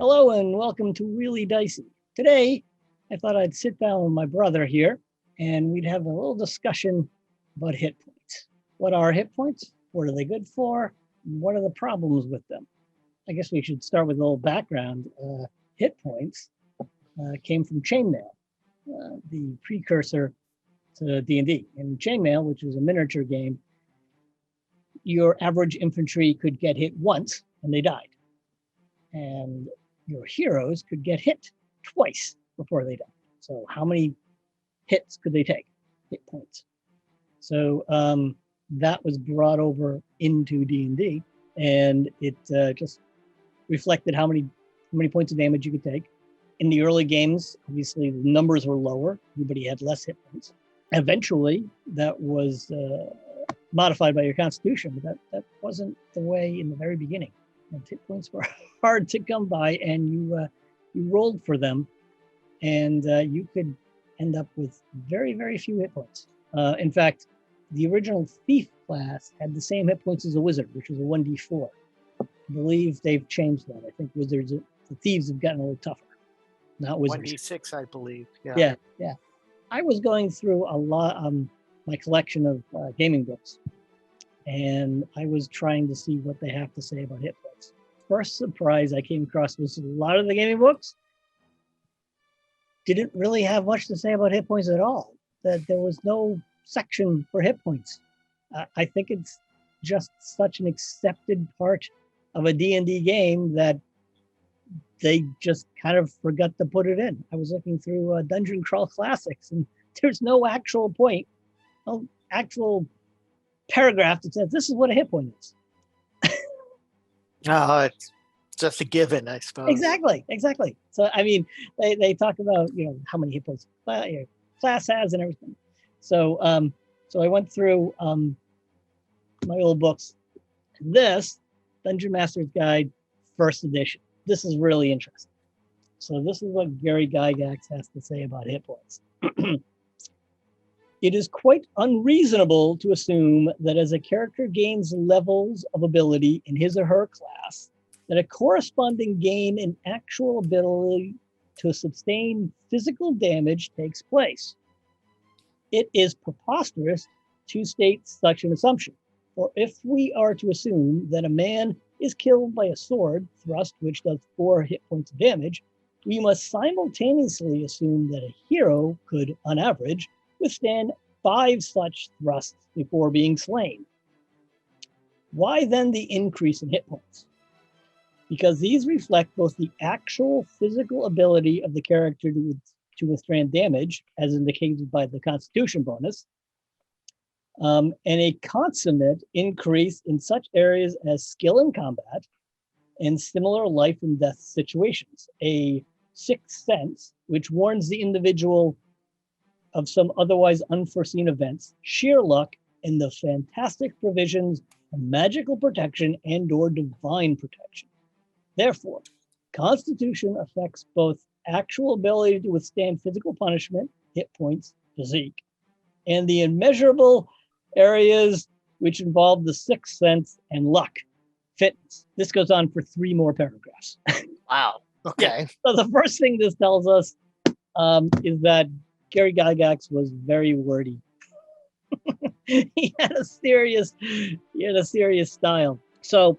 Hello and welcome to Really Dicey. Today, I thought I'd sit down with my brother here and we'd have a little discussion about hit points. What are hit points? What are they good for? What are the problems with them? I guess we should start with a little background. Hit points came from Chainmail, the precursor to D&D. In Chainmail, which was a miniature game, your average infantry could get hit once and they died. And your heroes could get hit twice before they died. So how many hits could they take? Hit points. So that was brought over into D&D, and it just reflected how many points of damage you could take. In the early games, obviously the numbers were lower. Everybody had less hit points. Eventually, that was modified by your constitution, but that wasn't the way in the very beginning. And hit points were hard to come by, and you rolled for them, and you could end up with very, very few hit points. In fact, the original thief class had the same hit points as a wizard, which was a 1d4. I believe they've changed that. I think the thieves have gotten a little tougher, not wizards. 1d6, I believe. Yeah. I was going through a lot my collection of gaming books, and I was trying to see what they have to say about hit points. First surprise I came across was a lot of the gaming books didn't really have much to say about hit points at all. That there was no section for hit points. I think it's just such an accepted part of a D&D game that they just kind of forgot to put it in. I was looking through Dungeon Crawl Classics, and there's no actual point, no actual paragraph that says this is what a hit point is. It's just a given, I suppose. Exactly. So, I mean, they talk about, how many hit points your class has and everything. So, so I went through my old books. This, Dungeon Master's Guide, first edition. This is really interesting. So this is what Gary Gygax has to say about hit points. It is quite unreasonable to assume that as a character gains levels of ability in his or her class, that a corresponding gain in actual ability to sustain physical damage takes place. It is preposterous to state such an assumption. For if we are to assume that a man is killed by a sword thrust which does 4 hit points of damage, we must simultaneously assume that a hero could, on average, withstand 5 such thrusts before being slain. Why then the increase in hit points? Because these reflect both the actual physical ability of the character to withstand damage, as indicated by the Constitution bonus, and a consummate increase in such areas as skill in combat and similar life and death situations. A sixth sense, which warns the individual of some otherwise unforeseen events, sheer luck, and the fantastic provisions of magical protection and/or divine protection. Therefore, Constitution affects both actual ability to withstand physical punishment, hit points, physique, and the immeasurable areas which involve the sixth sense and luck, fitness. This goes on for 3 more paragraphs. Wow. Okay. So the first thing this tells us is that Gary Gygax was very wordy. he had a serious style. So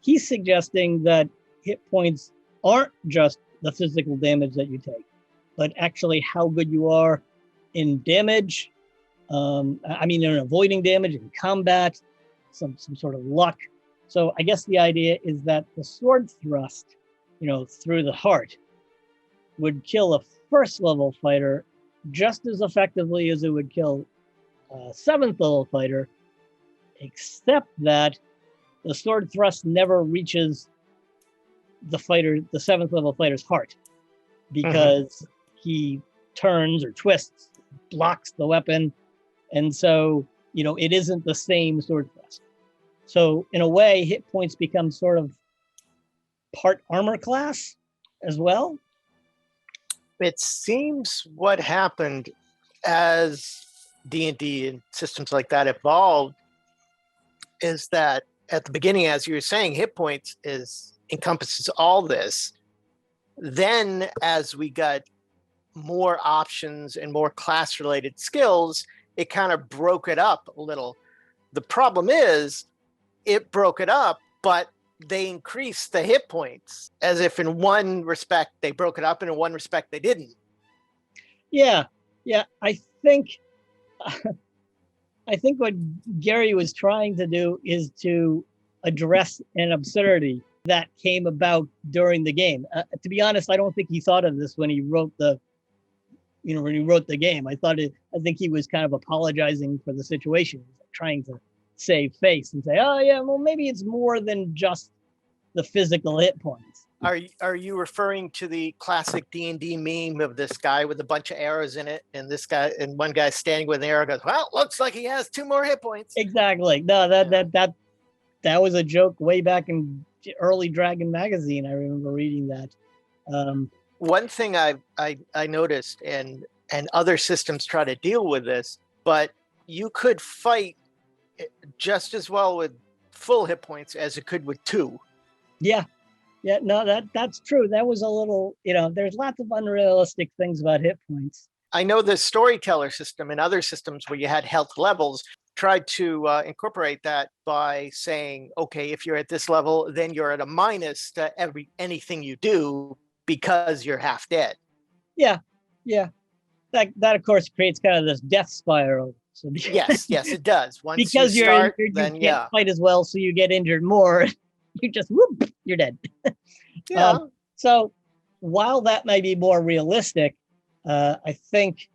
he's suggesting that hit points aren't just the physical damage that you take, but actually how good you are in damage. In avoiding damage, in combat, some sort of luck. So I guess the idea is that the sword thrust, through the heart, would kill a first level fighter just as effectively as it would kill a 7th level fighter, except that the sword thrust never reaches the 7th level fighter's heart, because he turns or twists, blocks the weapon, and so it isn't the same sword thrust. So in a way, hit points become sort of part armor class as well. It seems what happened as D&D and systems like that evolved is that at the beginning, as you were saying, hit points encompasses all this. Then as we got more options and more class related skills, it kind of broke it up a little. The problem is it broke it up, but they increased the hit points as if in one respect they broke it up and in one respect they didn't. Yeah. I think what Gary was trying to do is to address an absurdity that came about during the game. To be honest, I don't think he thought of this when he wrote the game. I think he was kind of apologizing for the situation, trying to save face and say, oh yeah, well maybe it's more than just the physical hit points. Are you referring to the classic D&D meme of this guy with a bunch of arrows in it, and this guy and one guy standing with an arrow goes, well, looks like he has 2 more hit points? Exactly. No, that was a joke way back in early Dragon magazine. I remember reading that. One thing I noticed, and other systems try to deal with this, but you could fight just as well with full hit points as it could with 2. Yeah, no, that's true. That was a little, there's lots of unrealistic things about hit points. I know the storyteller system and other systems where you had health levels tried to incorporate that by saying, okay, if you're at this level, then you're at a minus to anything you do because you're half dead. Yeah. That of course creates kind of this death spiral. So yes, it does. Once because you start, injured, then you can't fight as well, so you get injured more. You just whoop, you're dead. Yeah. So while that may be more realistic, I think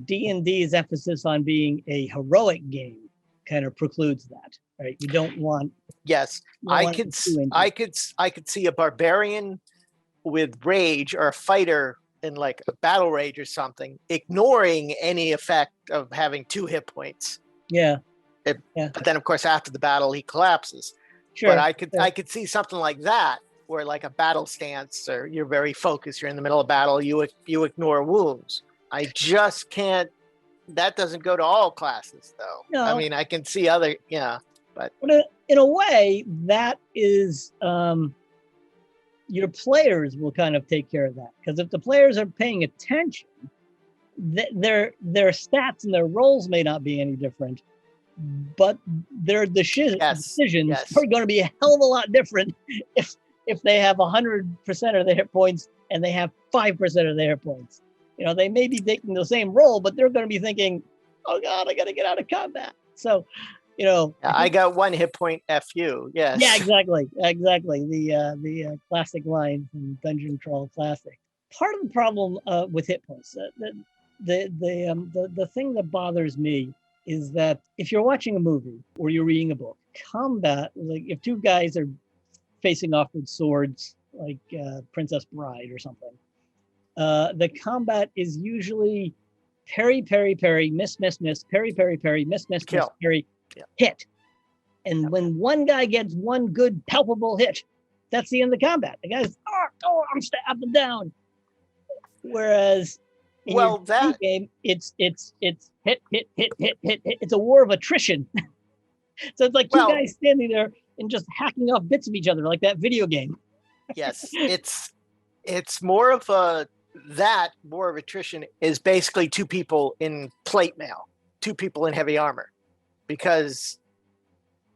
D&D's emphasis on being a heroic game kind of precludes that. Right? You don't want. Yes, I could see a barbarian with rage or a fighter in like a battle rage or something, ignoring any effect of having 2 hit points. Yeah. But then of course after the battle he collapses. Sure. But I could see something like that, where like a battle stance, or you're very focused, you're in the middle of battle, you ignore wounds. I just can't. That doesn't go to all classes, though. No. I mean, I can see other, but in a way, that is your players will kind of take care of that, because if the players are paying attention, their stats and their rolls may not be any different, but their decisions are going to be a hell of a lot different if they have 100% of their hit points and they have 5% of their hit points. They may be taking the same roll, but they're going to be thinking, oh God, I got to get out of combat. So, I got 1 hit point, F you. Yes. Yeah, exactly. The classic line from Dungeon Crawl Classic. Part of the problem with hit points, the thing that bothers me is that if you're watching a movie or you're reading a book, combat, like if 2 guys are facing off with swords, like Princess Bride or something, the combat is usually parry, parry, parry, miss, miss, miss, parry, parry, parry, miss, miss, miss, parry, hit. And when one guy gets one good palpable hit, that's the end of the combat. The guy's, I'm stabbed him down. Whereas in your game, it's hit. It's a war of attrition. So it's like 2 guys standing there and just hacking off bits of each other, like that video game. Yes, it's more of attrition is basically 2 people in plate mail, 2 people in heavy armor, because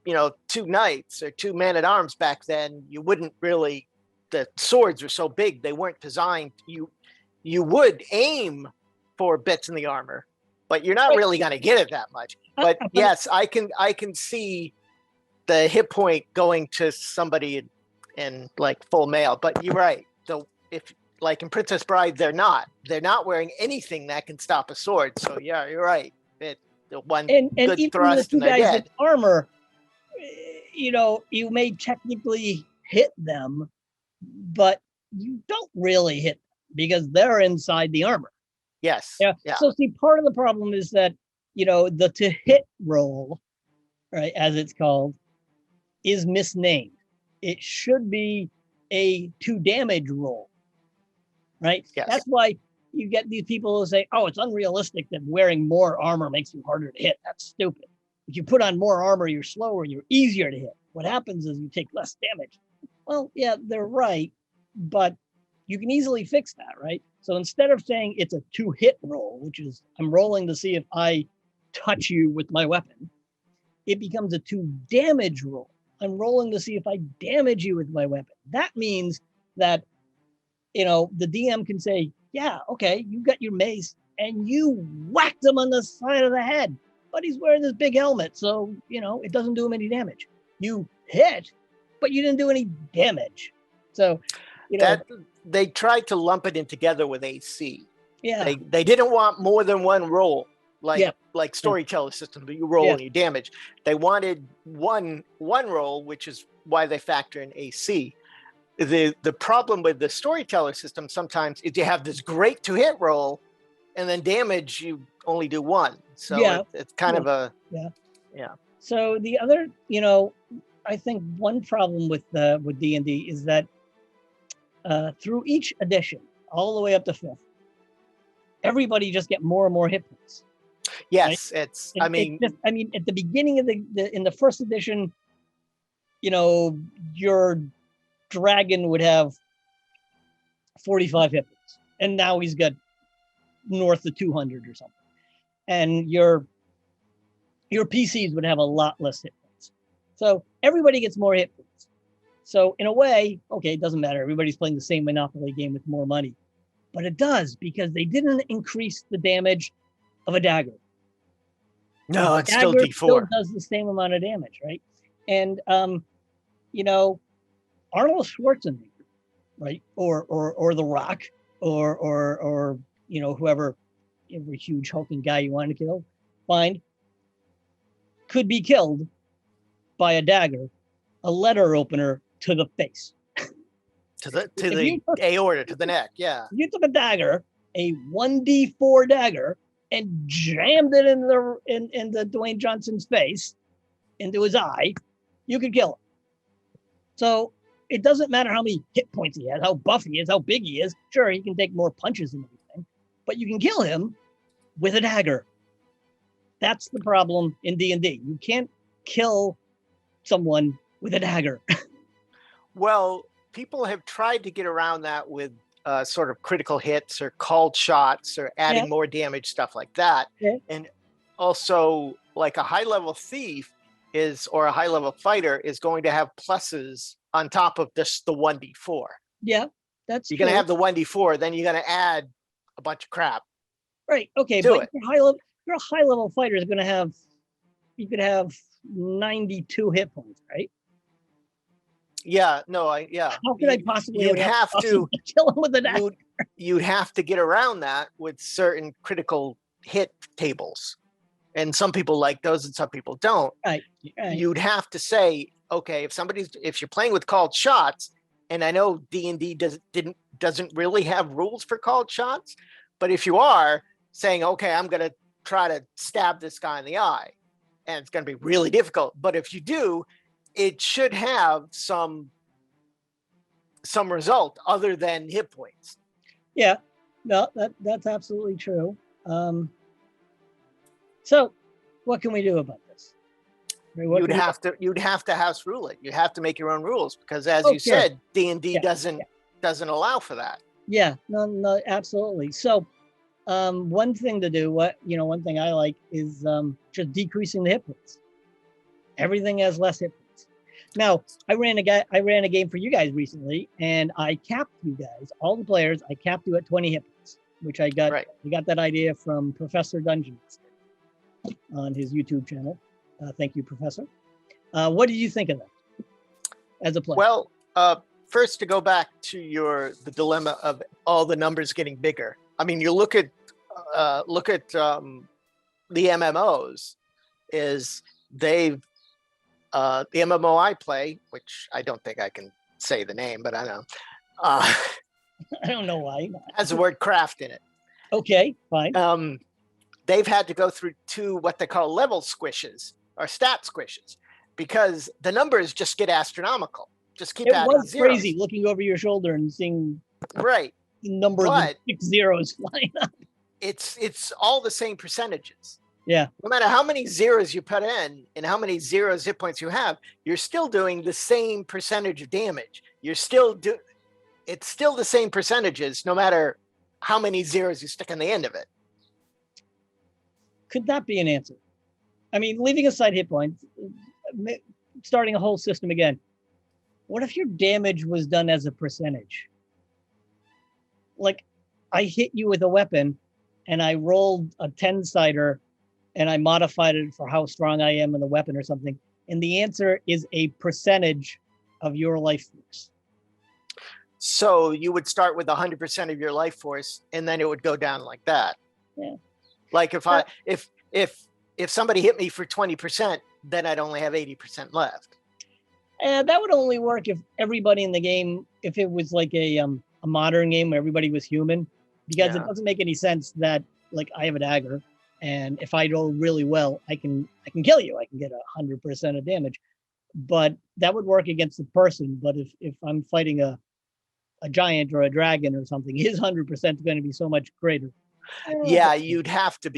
2 knights or 2 men at arms back then, you wouldn't really. The swords were so big, they weren't designed. You would aim for bits in the armor, but you're not really going to get it that much. But yes, I can see the hit point going to somebody in like full mail. But you're right. So if like in Princess Bride, they're not wearing anything that can stop a sword. So yeah, you're right. The one good thrust and they're dead. In armor, you may technically hit them, but you don't really hit them because they're inside the armor. Yes. Yeah. So see, part of the problem is that the to hit roll, right, as it's called, is misnamed. It should be a to damage roll, right? Yes. That's why you get these people who say, oh, it's unrealistic that wearing more armor makes you harder to hit. That's stupid. If you put on more armor, you're slower, you're easier to hit. What happens is you take less damage. Well, yeah, they're right, but you can easily fix that, right? So instead of saying it's a 2-hit roll, which is I'm rolling to see if I touch you with my weapon, it becomes a 2 damage roll. I'm rolling to see if I damage you with my weapon. That means that, the DM can say, yeah, okay, you got your mace and you whacked him on the side of the head, but he's wearing this big helmet. So, it doesn't do him any damage. You hit, but you didn't do any damage. So, that they tried to lump it in together with AC. Yeah. They didn't want more than one roll, like storyteller system, but you roll and you damage. They wanted one roll, which is why they factor in AC. The problem with the storyteller system sometimes is you have this great 2-hit roll, and then damage you only do 1. So it's kind of a So the other, I think one problem with D&D is that through each edition, all the way up to 5th, everybody just get more and more hit points. Yes, right? At the beginning of in the first edition, your dragon would have 45 hit points, and now he's got north of 200 or something. And your PCs would have a lot less hit points. So everybody gets more hit points. So in a way, okay, it doesn't matter. Everybody's playing the same Monopoly game with more money. But it does, because they didn't increase the damage of a dagger. No, it's still dagger D4. Still does the same amount of damage, right? And Arnold Schwarzenegger, right, or The Rock, or whoever, every huge hulking guy you want to find, could be killed by a dagger, a letter opener to the face, to the aorta, to the neck. Yeah, you took a dagger, a 1d4 dagger, and jammed it in the Dwayne Johnson's face, into his eye, you could kill him. So it doesn't matter how many hit points he has, how buff he is, how big he is. Sure, he can take more punches and everything, but you can kill him with a dagger. That's the problem in D&D. You can't kill someone with a dagger. Well, people have tried to get around that with sort of critical hits or called shots or adding more damage, stuff like that. Yeah. And also, like a high-level thief or a high-level fighter is going to have pluses on top of just the 1d4. Yeah, that's You're going to have the 1d4, then you're going to add a bunch of crap. Right. Okay. But you're a high-level fighter is going to have, you could have 92 hit points, right? Yeah. No. How could I possibly? You'd have to kill him with a dagger. You'd have to get around that with certain critical hit tables, and some people like those, and some people don't. Right. You'd have to say, okay, if you're playing with called shots, and I know D&D doesn't really have rules for called shots, but if you are saying, okay, I'm going to try to stab this guy in the eye, and it's going to be really difficult, but if you do, it should have some result other than hit points. Yeah, no, that's absolutely true. So what can we do about this? You'd have to house rule it. You have to make your own rules, because as you said, D&D doesn't allow for that. Yeah, no, absolutely. So one thing to do, one thing I like is just decreasing the hit points. Everything has less hit points. Now, I ran a game for you guys recently, and I capped you guys, all the players. I capped you at 20 hit points, which I got. Right. I got that idea from Professor Dungeon Master on his YouTube channel. Thank you, Professor. What did you think of that as a player? Well, first, to go back to the dilemma of all the numbers getting bigger. I mean, you look at the MMOs. The MMO I play, which I don't think I can say the name, but I know. I don't know why. Has the word craft in it. Okay, fine. They've had to go through 2 what they call level squishes or stat squishes, because the numbers just get astronomical. Just keep adding zeros. It was crazy looking over your shoulder and seeing the number of 6 zeros flying up. It's all the same percentages. Yeah. No matter how many zeros you put in and how many hit points you have, you're still doing the same percentage of damage. You're still it's still the same percentages, no matter how many zeros you stick on the end of it. Could that be an answer? I mean, leaving aside hit points, starting a whole system again. What if your damage was done as a percentage? Like, I hit you with a weapon and I rolled a 10-sider and I modified it for how strong I am in the weapon or something. And the answer is a percentage of your life force. So you would start with 100% of your life force, and then it would go down like that. Yeah. Like if somebody hit me for 20%, then I'd only have 80% left. And that would only work if everybody in the game, if it was like a modern game where everybody was human, because it doesn't make any sense that, like, I have a dagger, and if I roll really well, I can kill you. I can get 100% of damage, but that would work against the person. But if I'm fighting a giant or a dragon or something, his 100% is going to be so much greater. Yeah, it'd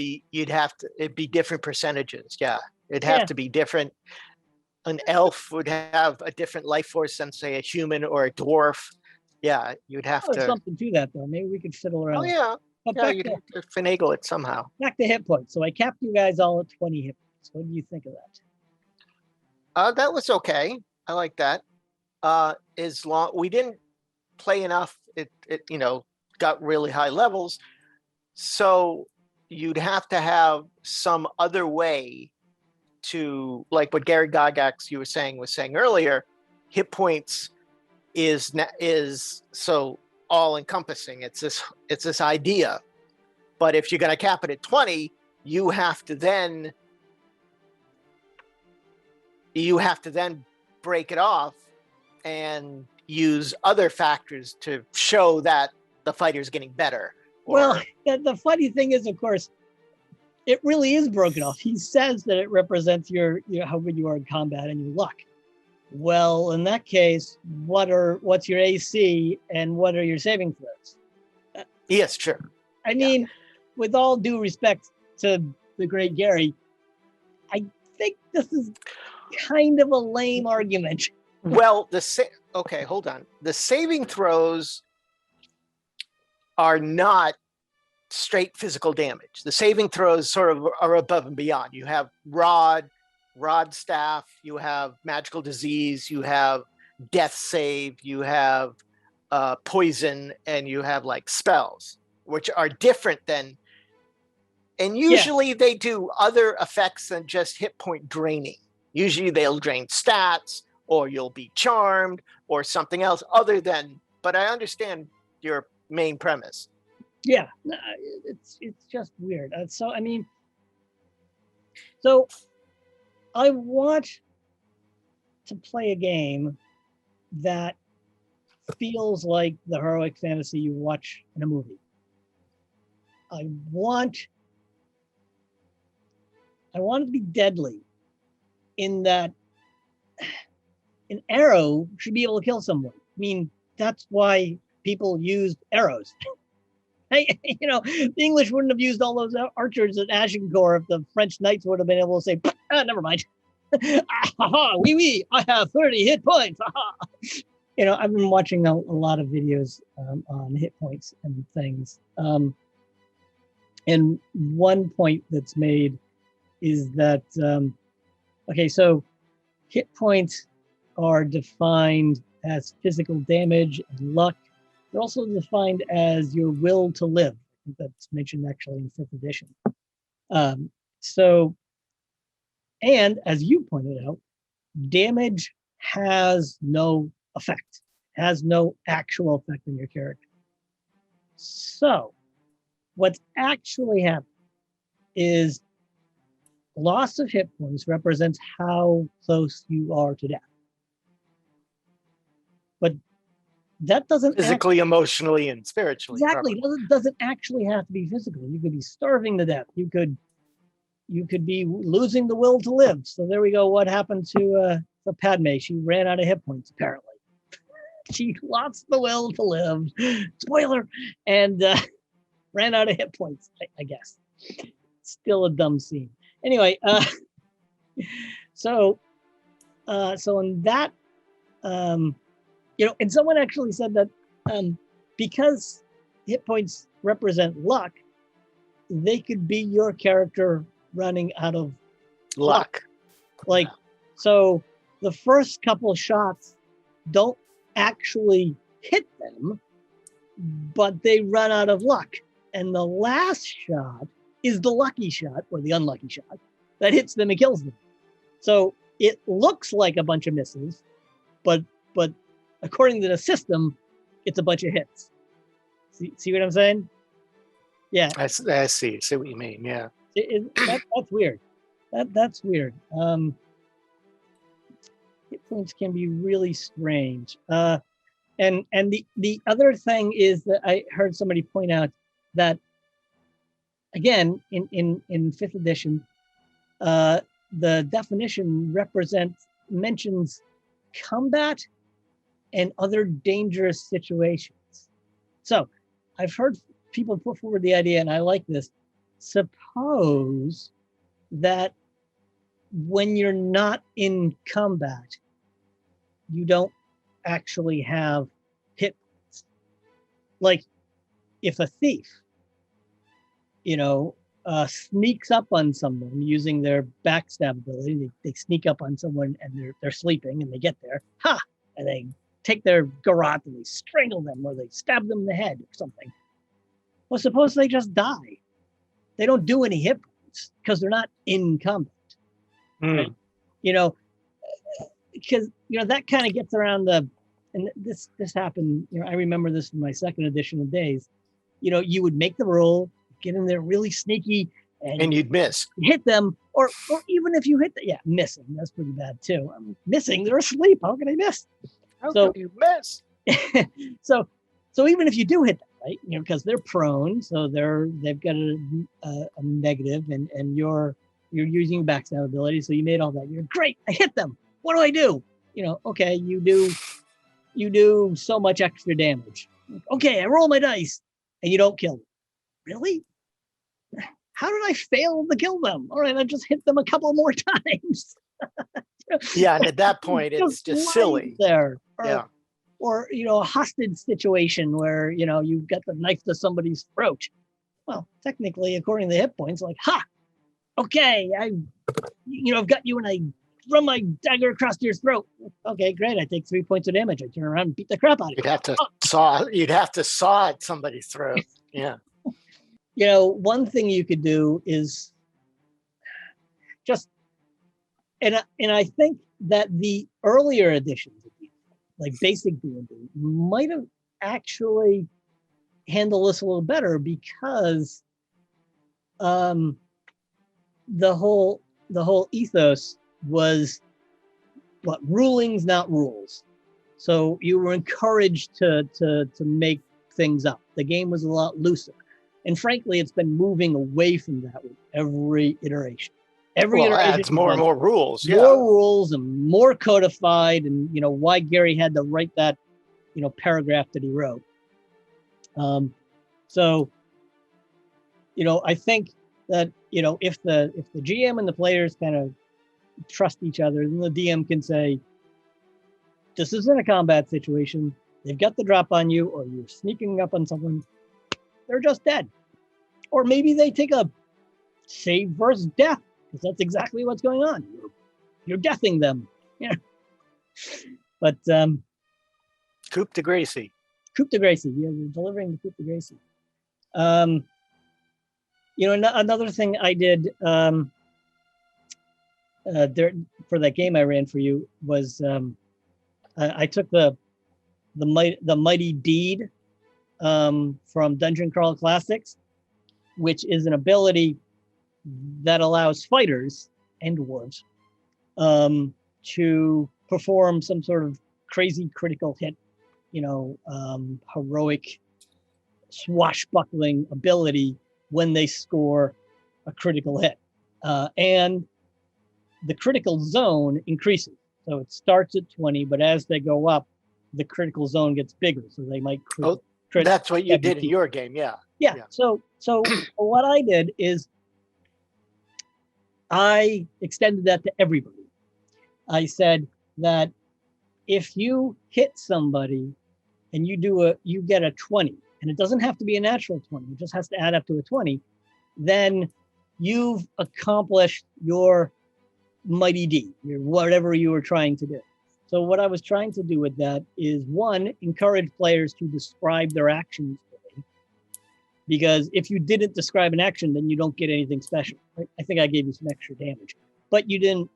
be different percentages. Yeah, it'd have to be different. An elf would have a different life force than, say, a human or a dwarf. Yeah, you'd have to. There's something to that, though. Maybe we could fiddle around. Oh, yeah. But you'd have to finagle it somehow. Back to hit points. So I capped you guys all at 20 hit points. What do you think of that? That was okay. I like that. As long we didn't play enough, it got really high levels. So you'd have to have some other way to, like what Gary Gygax was saying earlier, hit points is so all encompassing. It's this idea. But if you're going to cap it at 20, you have to then break it off and use other factors to show that the fighter's getting better. Well, the funny thing is, of course, it really is broken off. He says that it represents your how good you are in combat and your luck. Well, in that case, what's your AC and what are your saving throws? Yes, sure. I mean, with all due respect to the great Gary, I think this is kind of a lame argument. Well, okay, hold on. The saving throws are not straight physical damage. The saving throws sort of are above and beyond. You have rod staff, you have magical disease, you have death save, you have poison, and you have like spells, which are different than, and usually they do other effects than just hit point draining. Usually they'll drain stats, or you'll be charmed, or something else other than, but I understand your main premise. Yeah, it's just weird. So I want to play a game that feels like the heroic fantasy you watch in a movie. I want it to be deadly, in that an arrow should be able to kill someone. I mean, that's why people used arrows. Hey, the English wouldn't have used all those archers at Agincourt if the French knights would have been able to say, never mind. Oui, I have 30 hit points. I've been watching a lot of videos on hit points and things. And one point that's made is that, so hit points are defined as physical damage and luck. They're also defined as your will to live. I think that's mentioned actually in 5th edition. And as you pointed out, damage has no effect, has no actual effect on your character. So what's actually happening is loss of hit points represents how close you are to death. But that doesn't physically, emotionally, and spiritually. Exactly. Doesn't actually have to be physical. You could be starving to death. You could be losing the will to live. So there we go. What happened to Padme? She ran out of hit points, apparently. She lost the will to live. Spoiler. And ran out of hit points, I guess. Still a dumb scene. Anyway, so in that, and someone actually said that Because hit points represent luck, they could be your character running out of Luck. Like, so the first couple shots don't actually hit them, but they run out of luck. And the last shot is the lucky shot or the unlucky shot that hits them and kills them. So it looks like a bunch of misses, but according to the system, it's a bunch of hits. See what I'm saying? Yeah. I see what you mean. Yeah. That's weird. That's weird. Hit points can be really strange. And the other thing is that I heard somebody point out that, again, in fifth edition, the definition mentions combat and other dangerous situations. So I've heard people put forward the idea, and I like this. Suppose that when you're not in combat, you don't actually have hit points. Like if a thief, sneaks up on someone using their backstab ability, they sneak up on someone and they're sleeping and they get there, and they take their garrote and they strangle them or they stab them in the head or something. Well, suppose they just die. They don't do any hit points because they're not in combat. Right? Because that kind of gets around and this happened. I remember this from my second edition of days. You would make the roll, get in there really sneaky, and you'd miss. Hit them, or even if you hit missing, that's pretty bad too. I'm missing, they're asleep. How can I miss? How can you miss? So even if you do hit them, right? Because they're prone, so they've got a negative, and you're using backstab ability, so you made all that. You're great. I hit them. What do I do? Okay, you do so much extra damage. Okay, I roll my dice, and you don't kill them. Really? How did I fail to kill them? All right, I just hit them a couple more times. Yeah, and at that point, it's just silly. There. Yeah. Or a hostage situation where you've got the knife to somebody's throat. Well, technically, according to the hit points, like, okay, I've got you and I run my dagger across your throat. Okay, great. I take 3 points of damage. I turn around and beat the crap out of you. You'd have to saw at somebody's throat. Yeah. One thing you could do is just, and I think that the earlier editions, like basic D&D, might have actually handled this a little better because the whole ethos was rulings, not rules. So you were encouraged to make things up. The game was a lot looser. And frankly, it's been moving away from that with every iteration. Iteration adds more and more rules. More rules and more codified, and why Gary had to write that paragraph that he wrote. So I think that if the GM and the players kind of trust each other, then the DM can say, this isn't a combat situation. They've got the drop on you, or you're sneaking up on someone. They're just dead. Or maybe they take a save versus death, because that's exactly what's going on. You're deathing them. But Coup de Gracie. Coup de Gracie. You're delivering the Coup de Gracie. Another thing I did there for that game I ran for you was I took the Mighty Deed from Dungeon Crawl Classics, which is an ability that allows fighters and dwarves to perform some sort of crazy critical hit, heroic swashbuckling ability when they score a critical hit. And the critical zone increases. So it starts at 20, but as they go up, the critical zone gets bigger. So they might that's what you did in your game, yeah. So what I did is I extended that to everybody. I said that if you hit somebody and you get a 20, and it doesn't have to be a natural 20, it just has to add up to a 20, then you've accomplished your mighty D, your whatever you were trying to do. So what I was trying to do with that is, one, encourage players to describe their actions for me, because if you didn't describe an action, then you don't get anything special. Right? I think I gave you some extra damage, but you didn't.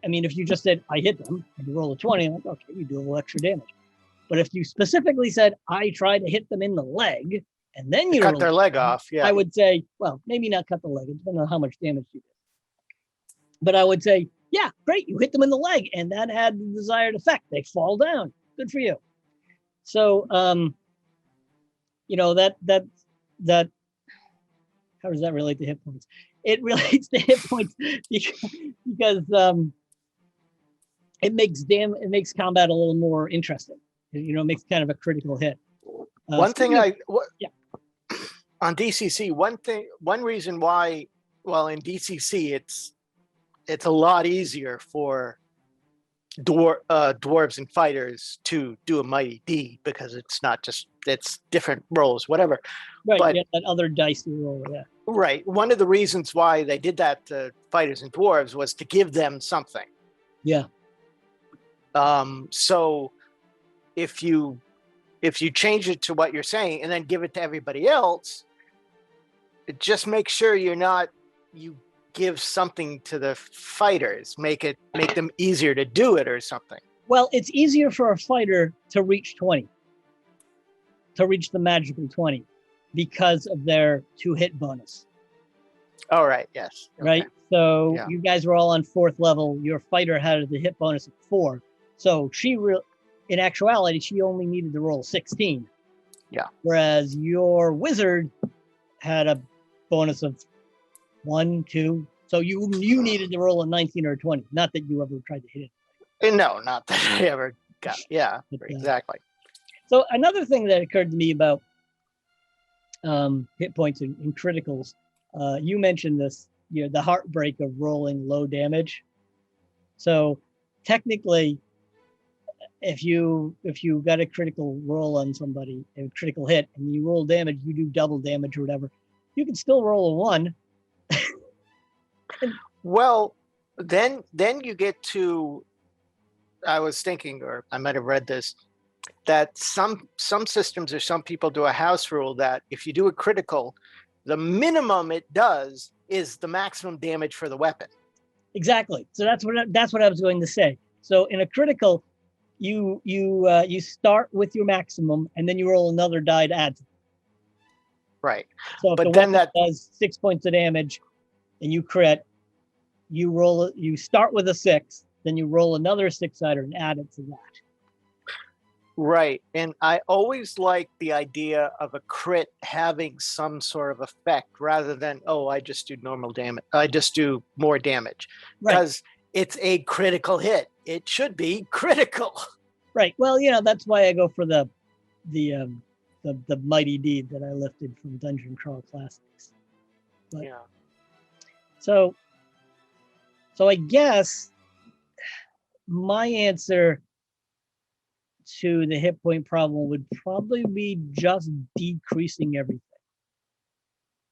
I mean, if you just said, I hit them, and you roll a 20, I'm like, okay, you do a little extra damage. But if you specifically said, I tried to hit them in the leg, and then you cut their leg off, yeah, I would say, well, maybe not cut the leg, it depends on how much damage you did. But I would say, yeah, great, you hit them in the leg, and that had the desired effect. They fall down. Good for you. So, you know, that how does that relate to hit points? It relates to hit points because it makes combat a little more interesting. You know, it makes kind of a critical hit. On DCC, one reason why, well, in DCC, it's a lot easier for dwarves and fighters to do a mighty D, because it's different rolls, whatever. Right, but that other dice you roll, yeah. Right. One of the reasons why they did that to fighters and dwarves was to give them something. Yeah. So if you change it to what you're saying and then give it to everybody else, just make sure you give something to the fighters, make them easier to do it or something. Well, it's easier for a fighter to reach 20, to reach the magical 20, because of their 2-hit bonus. All right. Yes. Okay. Right. So yeah. You guys were all on 4th level. Your fighter had the hit bonus of 4. So in actuality, she only needed to roll 16. Yeah. Whereas your wizard had a bonus of 1, 2. So you needed to roll a 19 or a 20. Not that you ever tried to hit it. No, not that I ever got. Yeah, but, exactly. So another thing that occurred to me about hit points and criticals, you mentioned this, you know, the heartbreak of rolling low damage. So technically, if you got a critical roll on somebody, a critical hit, and you roll damage, you do double damage or whatever, you can still roll a 1. Well, then you get to, I was thinking, or I might have read this, that some systems or some people do a house rule that if you do a critical, the minimum it does is the maximum damage for the weapon. Exactly. So that's what I was going to say. So in a critical, you start with your maximum, and then you roll another die to add to it. Right. So if but the then that does 6 points of damage, and you crit, you start with a 6, then you roll another 6-sider and add it to that. Right. And I always like the idea of a crit having some sort of effect rather than, oh, I just do normal damage. I just do more damage. Because it's a critical hit. It should be critical. Right. Well, you know, that's why I go for the mighty deed that I lifted from Dungeon Crawl Classics. But, yeah. So I guess my answer to the hit point problem would probably be just decreasing everything,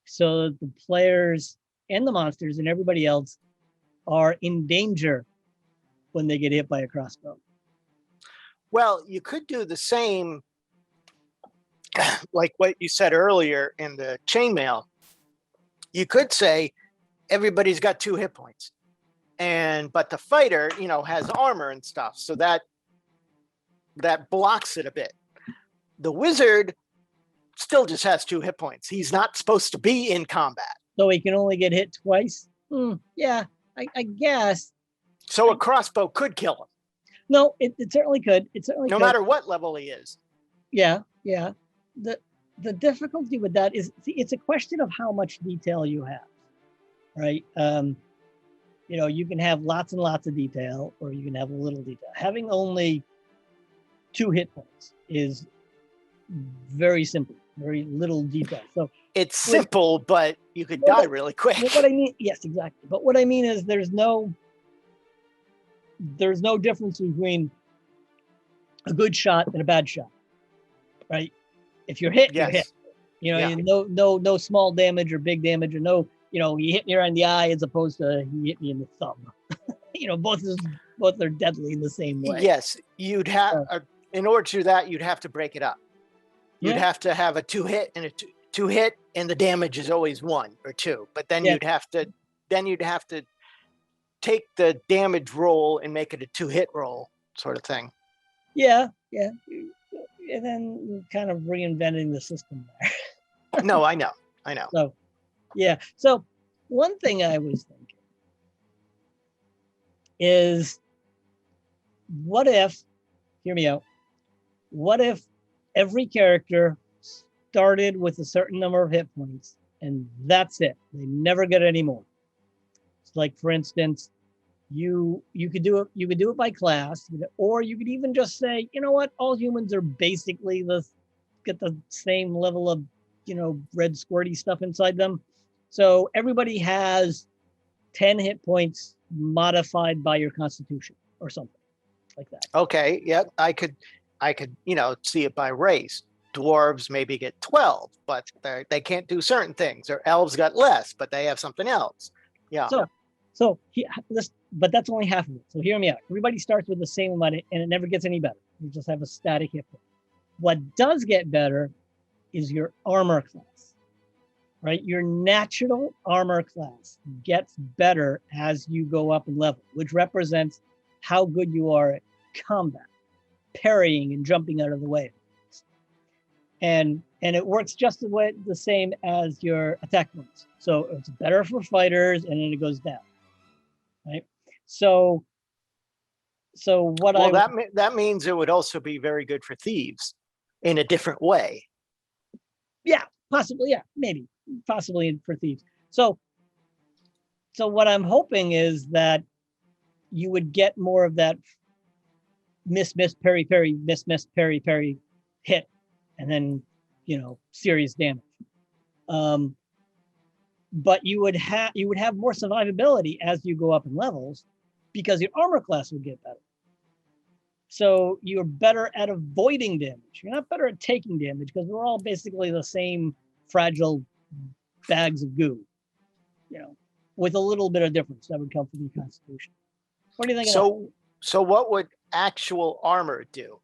so that the players and the monsters and everybody else are in danger when they get hit by a crossbow. Well, you could do the same, like what you said earlier in the chainmail. You could say everybody's got 2 hit points, but the fighter, you know, has armor and stuff, so that blocks it a bit. The wizard still just has 2 hit points. He's not supposed to be in combat. So he can only get hit twice? Yeah, I guess. So a crossbow could kill him. No, it certainly could. It certainly no could. matter what level he is. Yeah. The difficulty with that is, it's a question of how much detail you have, right? You know, you can have lots and lots of detail, or you can have a little detail. Having only 2 hit points is very simple, very little detail. So it's simple, but you could die really quick. What I mean, yes, exactly. But what I mean is, there's no difference between a good shot and a bad shot. right? If you're hit, you're hit. Yes. You know, Yeah. no small damage or big damage, or no, you know, he hit me around the eye as opposed to he hit me in the thumb. You know, both are deadly in the same way. Yes, you'd have in order to do that, you'd have to break it up. You'd Yeah. have to have a two hit and a two hit, and the damage is always 1 or 2. But then you'd have to take the damage roll and make it a 2-hit roll, sort of thing. Yeah. And then kind of reinventing the system there. No, I know. So, yeah. So one thing I was thinking is, what if, hear me out, what if every character started with a certain number of hit points and that's it? They never get any more. It's like, for instance, you could do it by class, or you could even just say, you know what, all humans are basically get the same level of, you know, red squirty stuff inside them. So everybody has 10 hit points modified by your constitution or something like that. Okay, yeah, I could, you know, see it by race. Dwarves maybe get 12, but they can't do certain things. Or elves got less, but they have something else. Yeah. But that's only half of it. So hear me out. Everybody starts with the same amount, and it never gets any better. You just have a static hit point. What does get better is your armor class, right? Your natural armor class gets better as you go up in level, which represents how good you are at combat, parrying and jumping out of the way. And it works just the same as your attack points. So it's better for fighters, and then it goes down, right? So that means it would also be very good for thieves in a different way. Yeah, possibly. Yeah, maybe, possibly for thieves. So what I'm hoping is that you would get more of that miss, parry, miss, parry hit, and then, you know, serious damage. But you would have more survivability as you go up in levels, because your armor class would get better. So you're better at avoiding damage. You're not better at taking damage, because we're all basically the same fragile bags of goo, you know, with a little bit of difference that would come from your constitution. What do you think? So what would actual armor do?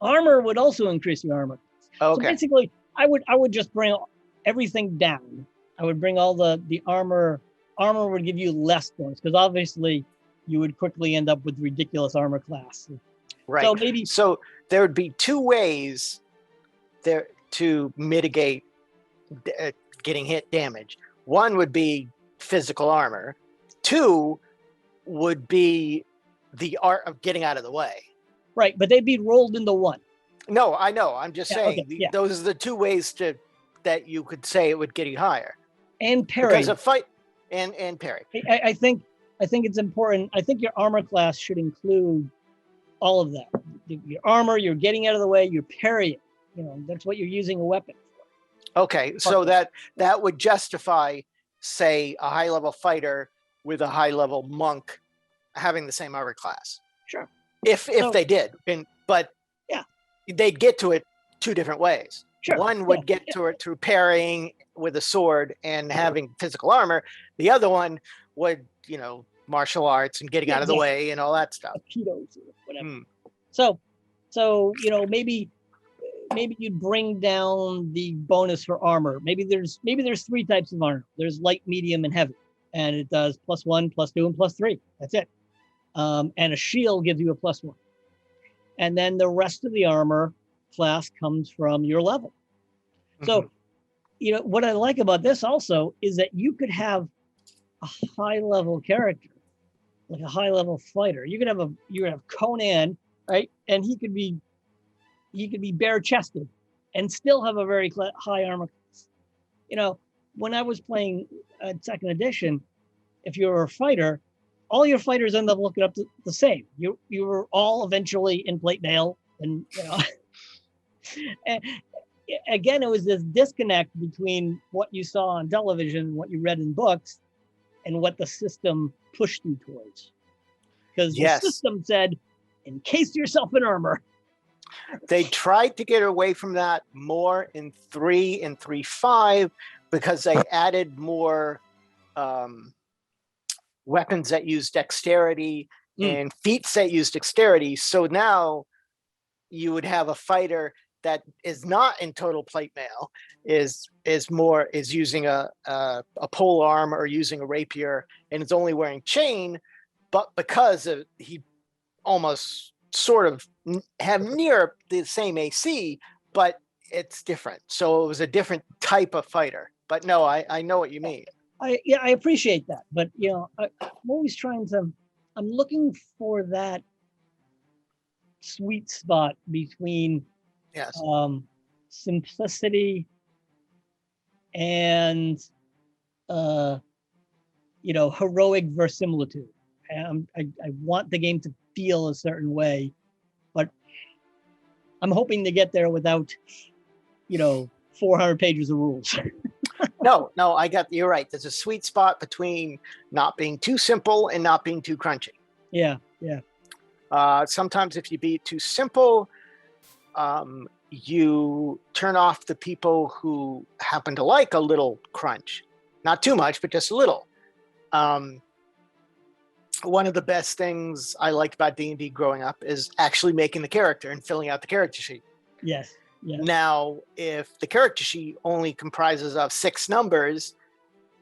Armor would also increase your armor. Okay. So basically, I would just bring everything down. I would bring all the armor. Armor would give you less points, because obviously you would quickly end up with ridiculous armor class. Right. So there would be 2 ways there to mitigate getting hit damage. One would be physical armor. 2 would be the art of getting out of the way. Right, but they'd be rolled into 1. No, I know. I'm just saying, okay, those are the 2 ways that you could say it would get you higher. And parry. Because a fight and parry. I think it's important. I think your armor class should include all of that. Your armor, you're getting out of the way, you're parrying. You know, that's what you're using a weapon for. Okay, so that would justify, say, a high-level fighter with a high-level monk having the same armor class. Sure. If they did, but yeah, they'd get to it 2 different ways. Sure. One would get to it through parrying with a sword and having physical armor. The other one would, you know, martial arts and getting out of the way and all that stuff. Aikidos or whatever. So you know, maybe you'd bring down the bonus for armor. Maybe there's 3 types of armor. There's light, medium, and heavy, and it does +1, +2, and +3. That's it. And a shield gives you a +1. And then the rest of the armor class comes from your level. So, you know, what I like about this also is that you could have a high-level character, like a high-level fighter. You could have Conan, right? And he could be bare-chested and still have a very high armor class. You know, when I was playing 2nd edition, if you were a fighter, all your fighters end up looking up to the same. You were all eventually in plate mail, and you know. And again, it was this disconnect between what you saw on television, what you read in books, and what the system pushed you towards. Because the system said, encase yourself in armor. They tried to get away from that more in 3 and 3.5 because they added more weapons that use dexterity and feats that use dexterity. So now you would have a fighter that is not in total plate mail, is using a pole arm or using a rapier, and is only wearing chain, but because he almost sort of have near the same AC, but it's different. So it was a different type of fighter. But no, I know what you mean. I appreciate that, but I'm always I'm looking for that sweet spot between Yes. Simplicity and heroic verisimilitude. I want the game to feel a certain way, but I'm hoping to get there without 400 pages of rules. No, you're right. There's a sweet spot between not being too simple and not being too crunchy. Yeah. Sometimes if you be too simple, you turn off the people who happen to like a little crunch. Not too much, but just a little. One of the best things I liked about D&D growing up is actually making the character and filling out the character sheet. Yes. Now, if the character sheet only comprises of 6 numbers,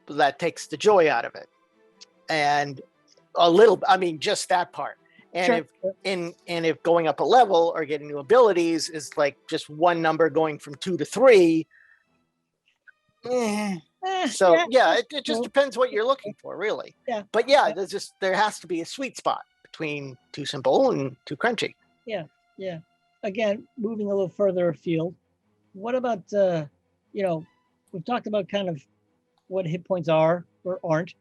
that takes the joy out of it. And just that part. And if going up a level or getting new abilities is like just one number going from 2 to 3, it just depends what you're looking for, really. Yeah. But there has to be a sweet spot between too simple and too crunchy. Yeah. Again, moving a little further afield, what about we've talked about kind of what hit points are or aren't,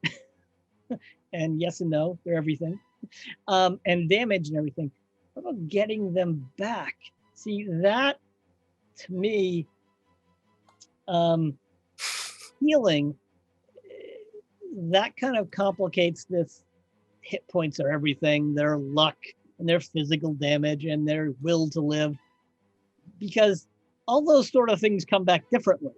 and yes and no, they're everything, and damage and everything. What about getting them back? See, that to me, healing, that kind of complicates this. Hit points are everything, their luck and their physical damage and their will to live, because all those sort of things come back differently.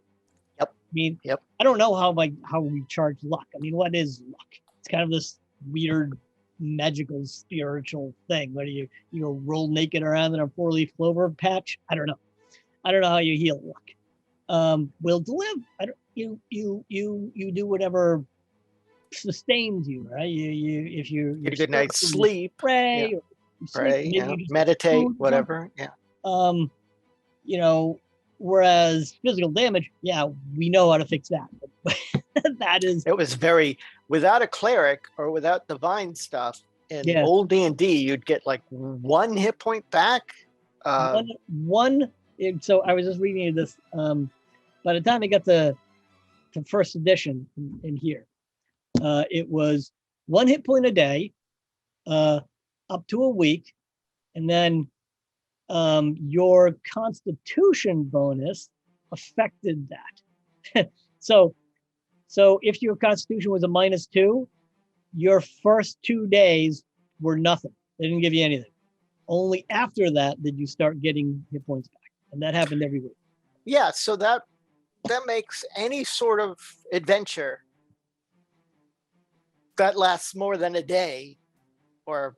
Yep. I mean, I don't know how we charge luck. I mean, what is luck? It's kind of this weird magical spiritual thing. What do you roll naked around in a 4-leaf clover patch? I don't know how you heal luck. Will to live, you do whatever sustains you, right? You if you get a good night's sleep, pray, meditate, whatever. Whereas physical damage, we know how to fix that. It was very, without a cleric or without divine stuff in old D&D, you'd get like 1 hit point back. One. So I was just reading this. By the time I got to first edition in here, it was 1 hit point a day, up to a week, and then your constitution bonus affected that. so if your constitution was a -2, your first 2 days were nothing. They didn't give you anything. Only after that did you start getting hit points back, and that happened every week. Yeah, so that makes any sort of adventure that lasts more than a day or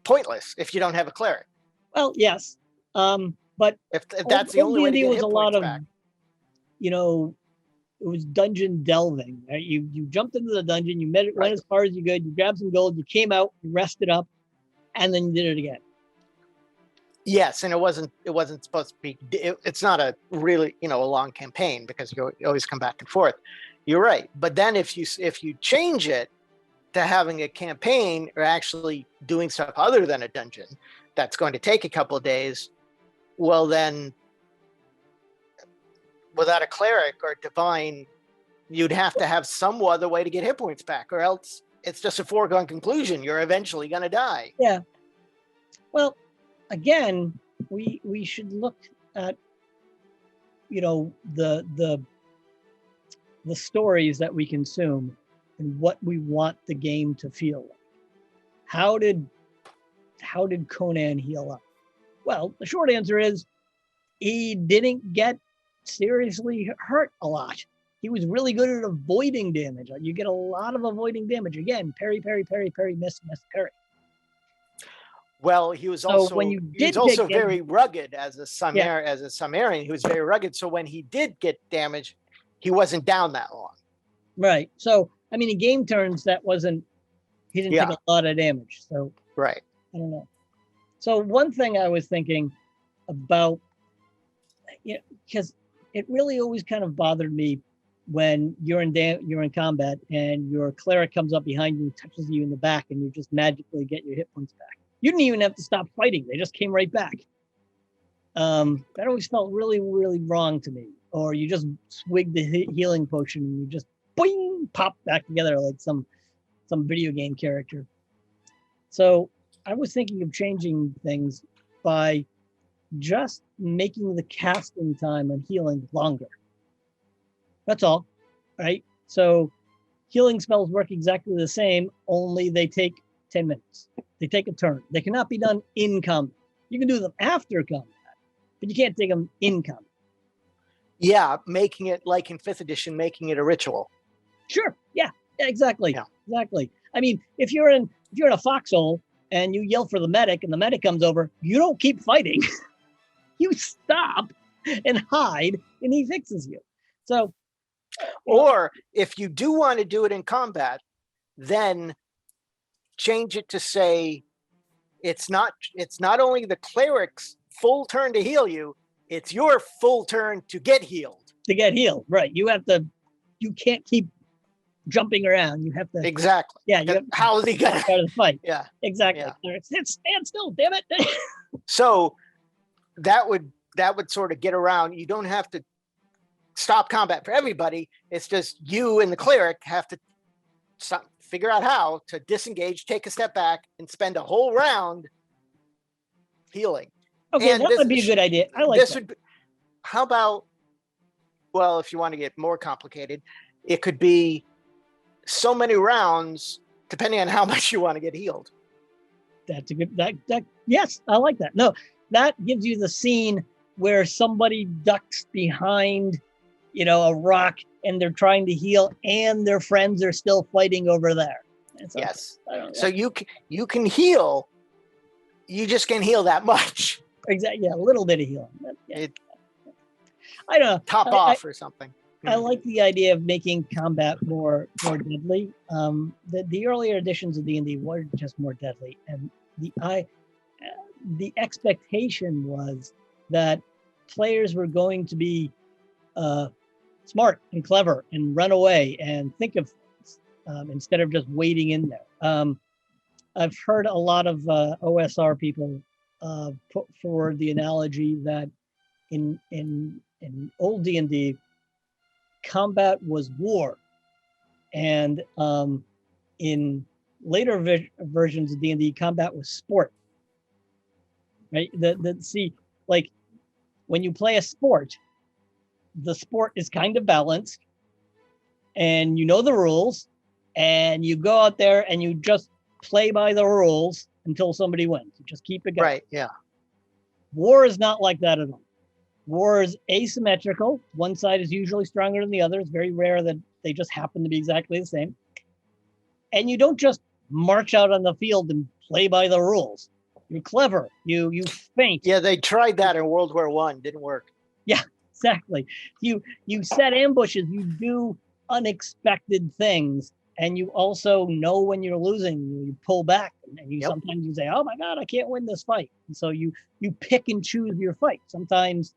pointless if you don't have a cleric. Well, yes, but if that's the only way to get was hit a lot points of back. It was dungeon delving. Right? You jumped into the dungeon, you went as far as you could, you grabbed some gold, you came out, you rested up, and then you did it again. Yes, and it wasn't supposed to be. It's not a really a long campaign because you always come back and forth. You're right, but then if you change it to having a campaign or actually doing stuff other than a dungeon, that's going to take a couple of days. Well, then, without a cleric or divine, you'd have to have some other way to get hit points back, or else it's just a foregone conclusion. You're eventually going to die. Yeah. Well, again, we should look at the stories that we consume and what we want the game to feel like. How did Conan heal up? Well, the short answer is he didn't get seriously hurt a lot. He was really good at avoiding damage. You get a lot of avoiding damage. Again, parry, parry, parry, parry, miss, miss, parry. Well, he was So also when you did very rugged as a Sumerian. He was very rugged. So when he did get damage, he wasn't down that long. Right. So I mean, in game turns, he didn't take a lot of damage. So right. I don't know. So one thing I was thinking about, because it really always kind of bothered me when you're in combat and your cleric comes up behind you, touches you in the back, and you just magically get your hit points back. You didn't even have to stop fighting; they just came right back. That always felt really, really wrong to me. Or you just swig the healing potion and you just boing, pop back together like some video game character. So I was thinking of changing things by just making the casting time on healing longer. That's all, right? So healing spells work exactly the same, only they take 10 minutes. They take a turn. They cannot be done in combat. You can do them after combat, but you can't take them in combat. Yeah, making it like in 5th edition, making it a ritual. Sure. Yeah, exactly. Yeah. Exactly. I mean, if you're in a foxhole and you yell for the medic and the medic comes over, you don't keep fighting. You stop and hide and he fixes you. So, or if you do want to do it in combat, then change it to say it's not only the cleric's full turn to heal you, it's your full turn to get healed. Right. You can't keep jumping around. You have to. Exactly. Yeah. How is he going to start the fight? Yeah. Exactly. Yeah. Stand still, damn it. So that would sort of get around. You don't have to stop combat for everybody. It's just you and the cleric have to figure out how to disengage, take a step back, and spend a whole round healing. Okay, and that would be a good idea. I like that. How about, well, if you want to get more complicated, it could be so many rounds, depending on how much you want to get healed. That's a good, yes, I like that. No, that gives you the scene where somebody ducks behind, a rock and they're trying to heal and their friends are still fighting over there. Yes. So you can heal, you just can heal that much. Exactly. Yeah, a little bit of healing. Yeah. I don't know. Top off or something. I like the idea of making combat more deadly. The earlier editions of D&D were just more deadly, and the expectation was that players were going to be smart and clever and run away and think of things instead of just waiting in there. I've heard a lot of OSR people put forward the analogy that in old D&D, combat was war, and in later versions of D&D, combat was sport. Right? Like when you play a sport, the sport is kind of balanced, and you know the rules, and you go out there and you just play by the rules until somebody wins. You just keep it going. Right. Yeah. War is not like that at all. War is asymmetrical. One side is usually stronger than the other. It's very rare that they just happen to be exactly the same. And you don't just march out on the field and play by the rules. You're clever. You feint. Yeah, they tried that in World War I. Didn't work. Yeah, exactly. You set ambushes. You do unexpected things. And you also know when you're losing. You pull back. And you sometimes you say, oh my God, I can't win this fight. And so you pick and choose your fight. Sometimes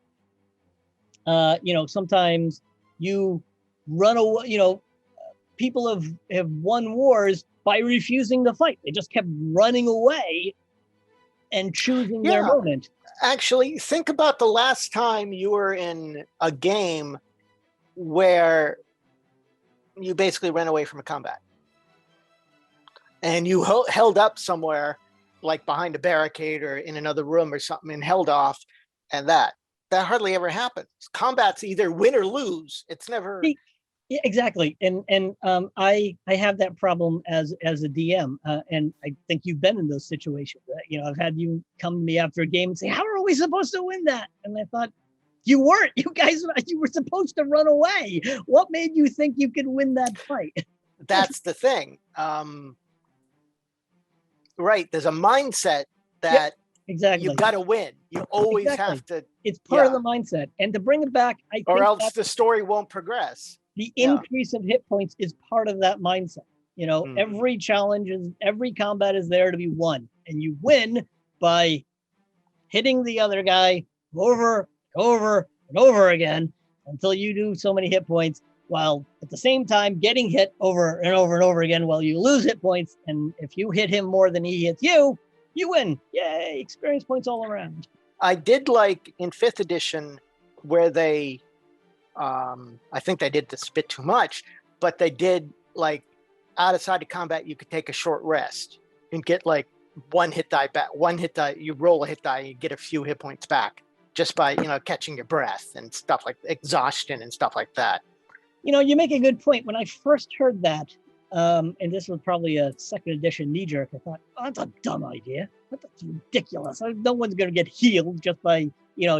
sometimes you run away. People have won wars by refusing to fight. They just kept running away and choosing their moment. Actually, think about the last time you were in a game where you basically ran away from a combat. And you held up somewhere, like behind a barricade or in another room or something, and held off, and that hardly ever happens. Combat's either win or lose. It's never. Yeah, exactly. And I have that problem as a DM, and I think you've been in those situations. I've had you come to me after a game and say, "How are we supposed to win that? And I thought, you weren't. You guys, you were supposed to run away. What made you think you could win that fight? That's the thing. Right. There's a mindset that Exactly. you've got to win. You always have to. It's part of the mindset. And to bring it back, I think or else the story won't progress. The increase of hit points is part of that mindset. You know, every challenge is, every combat is there to be won. And you win by hitting the other guy over, and over again until you do so many hit points, while at the same time getting hit over and over and over again while you lose hit points. And if you hit him more than he hits you, you win. Yay, experience points all around. I did like in 5th edition where they, I think they did this a bit too much, but they did like outside of combat, you could take a short rest and get like one hit die back, you roll a hit die, you get a few hit points back just by, catching your breath and stuff like exhaustion and stuff like that. You make a good point. When I first heard that, and this was probably a 2nd edition knee jerk, I thought, oh, that's a dumb idea. That's ridiculous. No one's going to get healed just by,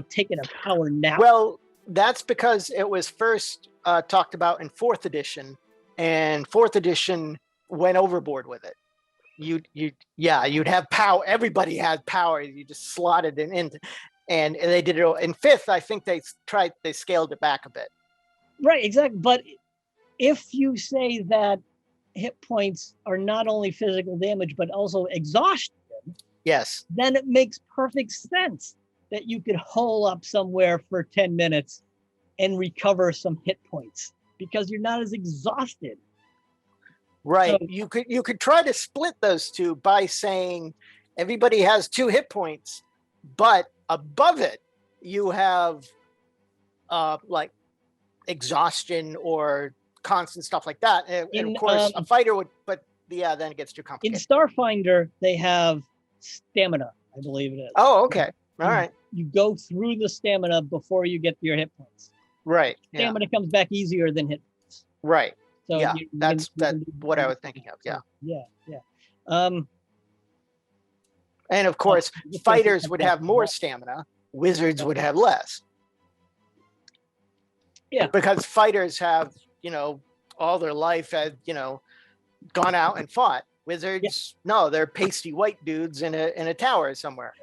taking a power nap. Well, that's because it was first talked about in 4th edition, and 4th edition went overboard with it. You'd have power. Everybody had power. You just slotted it in, and they did it in 5th. I think they scaled it back a bit. Right, exactly. But if you say that hit points are not only physical damage, but also exhaustion, yes, then it makes perfect sense that you could hole up somewhere for 10 minutes and recover some hit points because you're not as exhausted. Right. So, you could try to split those two by saying everybody has 2 hit points, but above it you have like exhaustion or constant stuff like that. And of course, a fighter would, but then it gets too complicated. In Starfinder, they have stamina, I believe it is. Oh, okay. All right. You go through the stamina before you get to your hit points. Right. Stamina comes back easier than hit points. Right. So that's what I was thinking of. Yeah. Yeah. And of course, fighters would have more stamina. Wizards would have less. Yeah. Because fighters have, all their life had, gone out and fought. Wizards, no, they're pasty white dudes in a tower somewhere.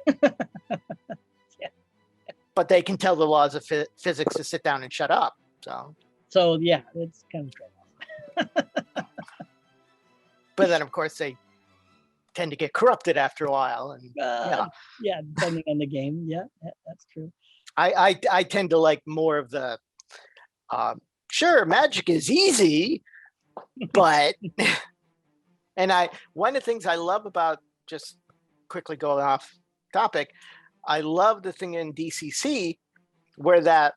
But they can tell the laws of physics to sit down and shut up. So yeah, it's kind of trade-off. But then, of course, they tend to get corrupted after a while. And yeah, depending on the game. Yeah, that's true. I tend to like more of the sure, magic is easy, but and one of the things I love about, just quickly going off topic, I love the thing in DCC where that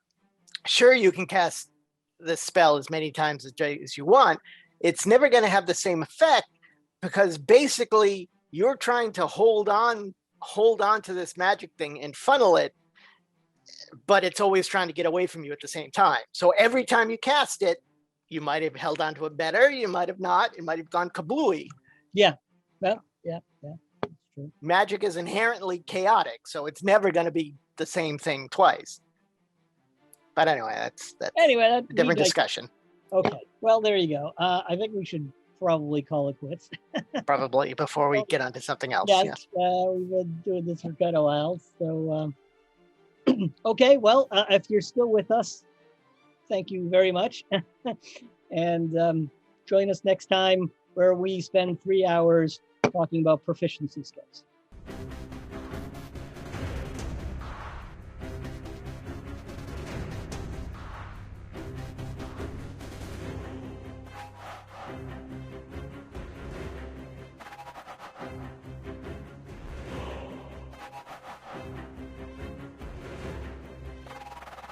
sure you can cast the spell as many times as you want. It's never going to have the same effect because basically you're trying to hold on to this magic thing and funnel it, but it's always trying to get away from you at the same time. So every time you cast it, you might have held on to it better. You might have not. It might have gone kablooey. Yeah. Well, yeah. That's true. Magic is inherently chaotic, so it's never going to be the same thing twice. But anyway, that's a different discussion. Okay. Well, there you go. I think we should probably call it quits. Probably before we get onto something else. Yes. We've been doing this for quite a while. So, okay. Well, if you're still with us, thank you very much. And join us next time where we spend 3 hours talking about proficiency skills.